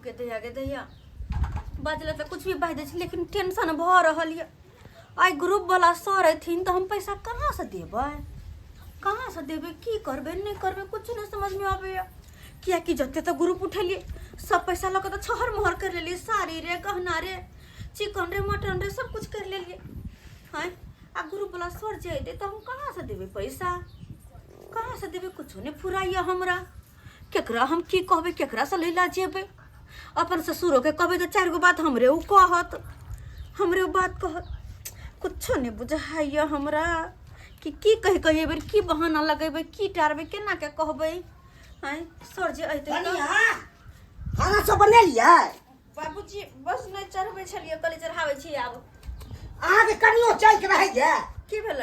गे दैया बजले तो कुछ भी बाज दे लेकिन टेंशन भ रहल है। आई ग्रुप वाला सर अथिन तो हम पैसा कहाँ से देबै की करबे नहीं करबे कुछ नहीं समझ में आवे। किया कि जते तो ग्रुप उठेलिए सब पैसा लग तो छहर मोहर कर लेलिए, साड़ी रे गहना रे चिकन रे मटन रे सब कुछ कर लेलिए। हाँ आ ग्रुप वाला सर जे तो हम कहाँ से देवे पैसा, कहाँ से देवे कुछ नहीं फुराइए हमरा। केकरा हम की कहबे, केकरा से लेला जेबे। अपन ससुरो के कहबे तो 4 गो बात हमरे उ कहत, हमरे उ बात कहत। कुछ नहीं बुझाइए हमरा कि की कहे बेर की बहाना लगेबे, की टारबे, केना के कहबे। हैं सर जे अइते खाना सब बने लिया बाबूजी बस नहीं चढ़बे छलिए, कल चढ़ावे छी। आब अहाँ के कनियो चाय के रह जा की भेल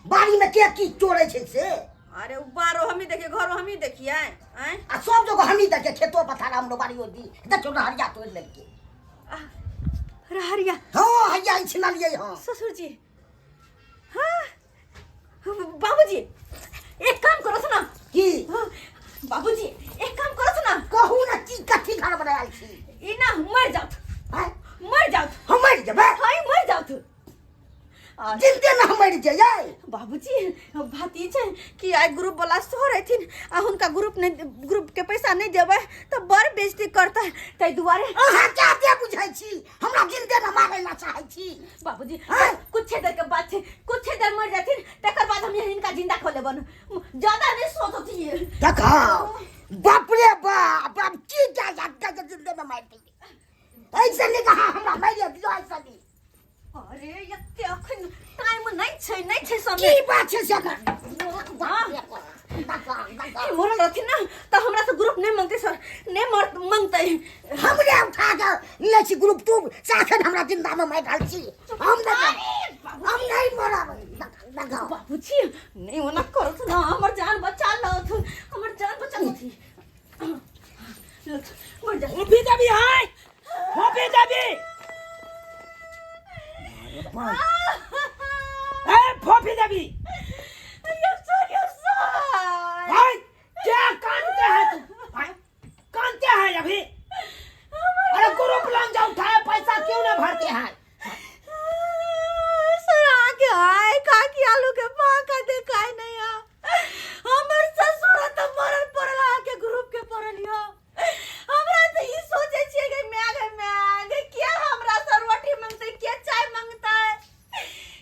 बाड़ी में के की चोरे छे से। अरे बारो हमी देखे घरो हमी देखिए हैं आ सब जगह हमी देखे खेतो पथारा हम बाड़ी दी देखो ना हरिया तोड़ लेके रहरिया। हां हरिया छिना लिए। हां ससुर जी। हाँ बाबूजी एक काम करो ना की बाबूजी एक काम करो ना, कहू ना की कथी घर बनायल छी। ई ना मर जात, हैं मर जात, हम मर जेबे। हां मर जात जिंदे ना हम मर जाए। बाबूजी बात ई छै कि आई ग्रुप वाला सर अथिन आ हुनका ग्रुप के पैसा नहीं देबै तो बड़ बेइज्जती करता है। तै दुआरे अहाँ क्या दे बुझाई छी, हमरा जिंदे ना मारै ला चाहै छी। बाबूजी कुछ देर के बात छै, कुछ देर मर जाथिन तकर बाद हम इनका जिंदा खो लेबन। ज्यादा नहीं सोचती है। देखा बाप रे बाप अब की क्या जाता के जिंदे में मार दी ऐसे नहीं कहा हमरा मार दियो ऐसा नहीं। अरे यत्ते अखन टाइम नहीं छै समय। की बात छै से मोरल रहथिन ना तो हमरा से ग्रुप नहीं मांगते सर, नहीं मांगते हमरे उठा के ले छी ग्रुप तू साखन हमरा जिंदा में मार डाल छी। हम नहीं मरा लगा बाबूजी नहीं होना करो ना, हमर जान बचा लो, हमर जान बचा लो थी। मर जा भी देबी है हो भी देबी ए फोफी देबी। हाय क्या कानते है तू, कानते है अभी। अरे ग्रुप लोन जो उठाए पैसा क्यों ना भरते हैं। सर आके आए काकी आलू के पाका देखाई नहीं आ। हमर ससुर त मरल पड़ल आके ग्रुप के पड़लियो। हमरा त ई सोचे छिए कि मैग क्या हमरा से रोटी मांगते, क्या चाय मांगता है,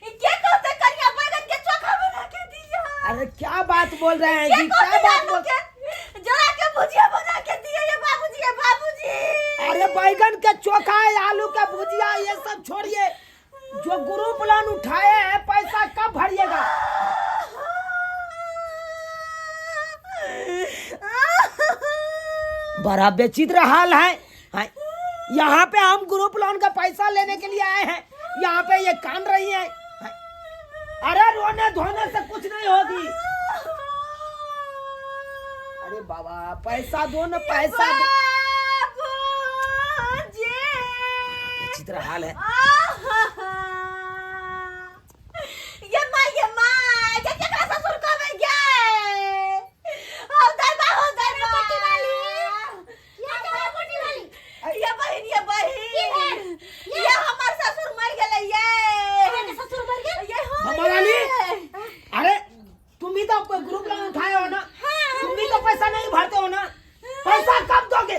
क्या कहते करिया बैगन के चोखा बना के दिया। अरे क्या बात बोल रहे हैं जी, क्या बात बोल जरा के भुजिया बना के दिया ये बाबूजी। अरे बैगन के चोखा आलू का भुजिया ये सब छोड़िए, जो ग्रुप लोन उठाए हैं पैसा कब भरिएगा। बड़ा बेचित्र हाल है। यहाँ पे हम ग्रुप लोन का पैसा लेने के लिए आए हैं, यहाँ पे ये कान रही है। अरे रोने धोने से कुछ नहीं होगी। अरे बाबा पैसा दो ना, पैसा दो। विचित्र हाल है। ये माँ क्या क्या ससुर को मिल गया। हो दरबा पट्टी वाली, ये क्या पट्टी वाली, ये बहन ये हमार ससुर मर गेले। ये ससुर मर गेल ये हमारानी। अरे तुम भी तो ग्रुप लोन उठाए हो ना, तुम भी तो पैसा नहीं भरते हो ना। पैसा कब दोगे,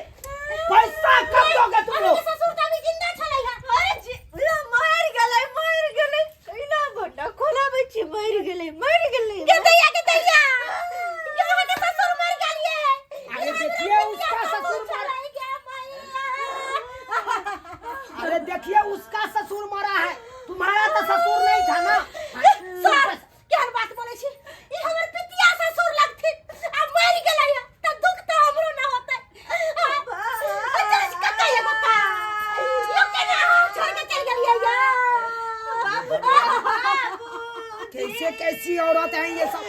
पैसा कब दोगे तुम लोग। ससुर का भी जिंदा चलेगा। अरे जी मर गेले इना घोटा खोला बच्ची मर गेले के दैया ये हमारे ससुर मर गेलिए। अरे देखिए उसका ससुर मरा। अरे देखिए उसका ससुर मरा है, तुम्हारा तो ससुर नहीं था ना। सर क्या बात बोले छी, ई हमर पितिया ससुर लगथिन आ मर गेलै त दुख त हमरो ना होतै। कतै ये बता यो केना छोड़ के चल गेलिए बाबू। कैसे कैसी औरत हैं ये सब।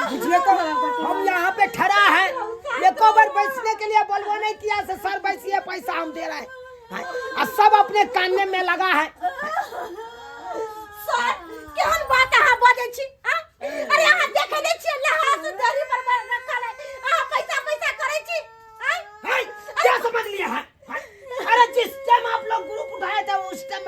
बुझिए तो हम यहाँ पे ठहरा है, एको बार बैठने के लिए बोलबो नहीं किया से सर बैठिए पैसा हम दे रहे हैं। और सब अपने कानने में लगा है। सर केहन बात अहाँ बाजै छी। अरे अहाँ देखे नै छी लहास दरी पर रखल है, अहाँ पैसा करै छी। समझ लिया है? अरे जिस टाइम आप लोग ग्रुप उठाए थे उस टाइम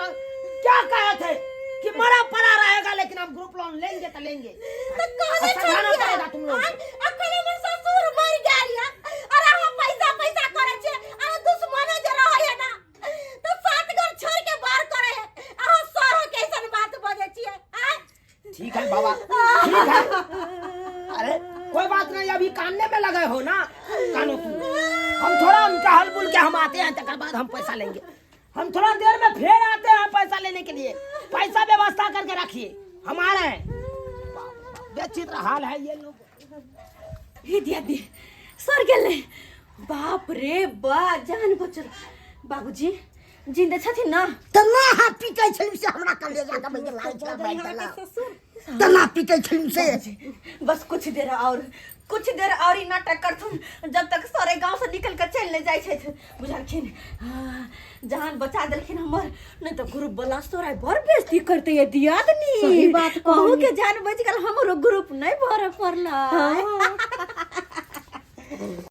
क्या कहे थे कि मरा पड़ा रहेगा, लेकिन हम ग्रुप लोन लेंगे तो लेंगे। समझाना पड़ेगा तुम लोग। अकेले में ससुर मर गया अरे हम पैसा पैसा करे छे अरे दुश्मने जे रहे ना तो सात घर छोड़ के बाहर करे अहाँ सर कैसन बात बजे छिए। ठीक है बाबा, ठीक है। अरे कोई बात नहीं, अभी कानने में लगे हो ना, कानो तुम। हम थोड़ा उनका हल बुल के हम आते हैं, तक बाद हम पैसा लेंगे। हम थोड़ा देर में फिर आते हैं पैसा लेने के लिए। पैसा व्यवस्था करके रखिए, हम आ रहे हैं। बेचित्र हाल है ये लोग। हे दिया दे सर गेले बाप रे बा जान बचल। बाबूजी जिंदा छथिन ना? तना हाथ पीटे छलिम से हमरा कलेजा का बंद लाल चला बैठ गला। तना पीटे छलिम से। बस कुछ देर और ही नाटक करथुन जब तक सारे गांव से निकल कर चल ले जाय छै। बुझलखिन जान बचा देलखिन हमर, नहीं तो ग्रुप वाला सोराय बर बेइज्जती करते ये दियादनी। सही बात कहू के जान बच गेल, हमरो ग्रुप नहीं भर पड़ला।